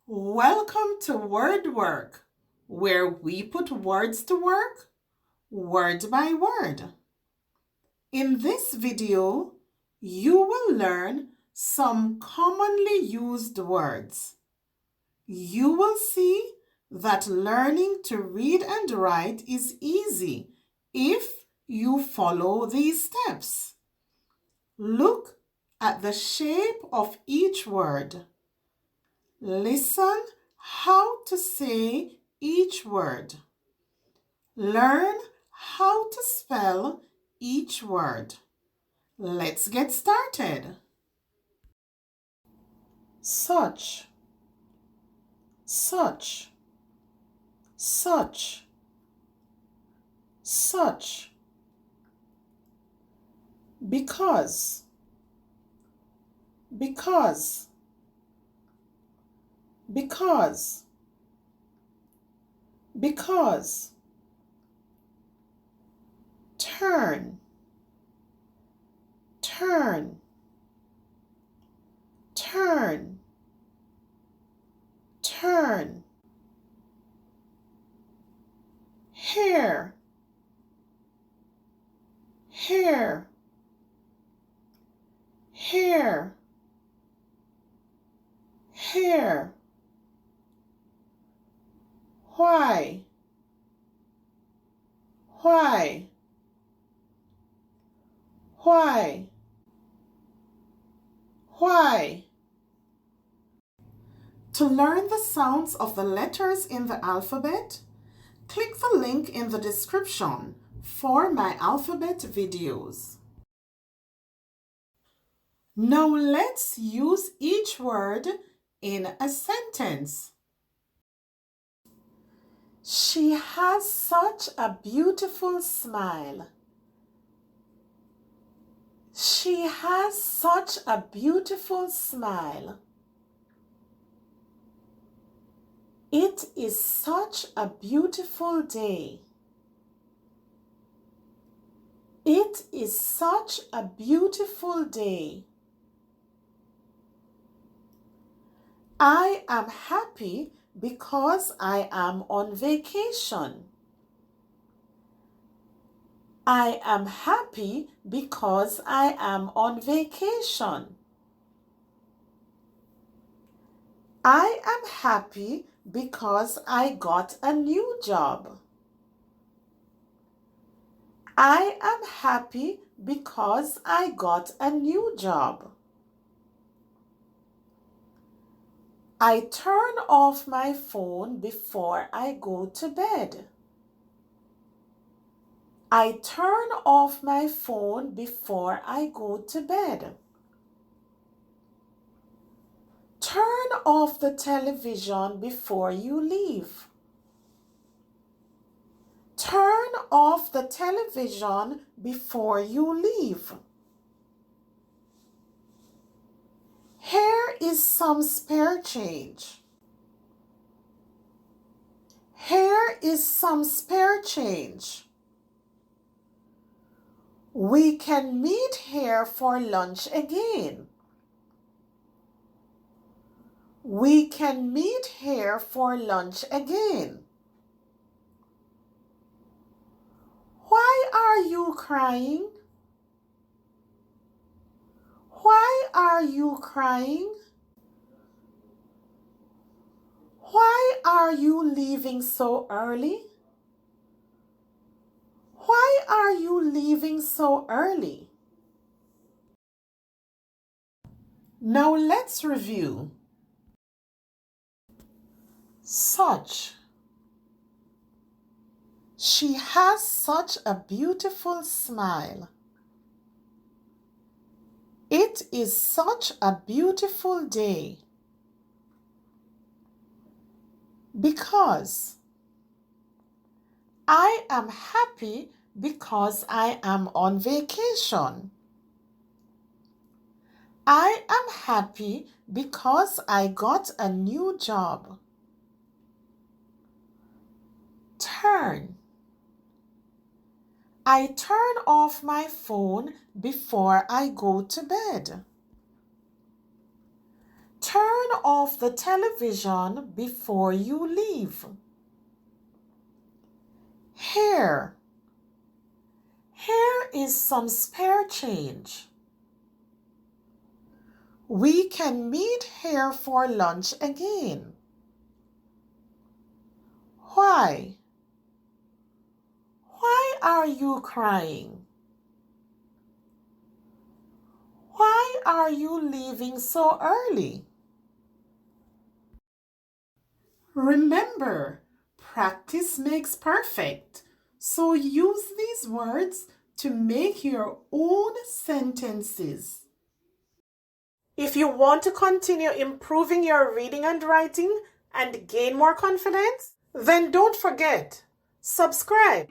Welcome to Word Work, where we put words to work, word by word. In this video, you will learn some commonly used words. You will see that learning to read and write is easy if you follow these steps. Look at the shape of each word. Listen how to say each word. Learn how to spell each word. Let's get started. Such, such, such, such. Because, because, because, because. Turn, turn, turn, turn. Hair, hair, hair, hair. Why, why, why, why. To learn the sounds of the letters in the alphabet, click the link in the description for my alphabet videos. Now let's use each word in a sentence. She has such a beautiful smile. She has such a beautiful smile. It is such a beautiful day. It is such a beautiful day. I am happy because I am on vacation. I am happy because I am on vacation. I am happy because I got a new job. I am happy because I got a new job. I turn off my phone before I go to bed. I turn off my phone before I go to bed. Turn off the television before you leave. Turn off the television before you leave. Here is some spare change. Here is some spare change. We can meet here for lunch again. We can meet here for lunch again. Why are you crying? Why are you crying? Why are you leaving so early? Why are you leaving so early? Now let's review. Such. She has such a beautiful smile. It is such a beautiful day. Because. I am happy because I am on vacation. I am happy because I got a new job. Turn. I turn off my phone before I go to bed. Turn off the television before you leave. Here. Here is some spare change. We can meet here for lunch again. Why? Why are you crying? Why are you leaving so early? Remember, practice makes perfect. So use these words to make your own sentences. If you want to continue improving your reading and writing and gain more confidence, then don't forget, subscribe.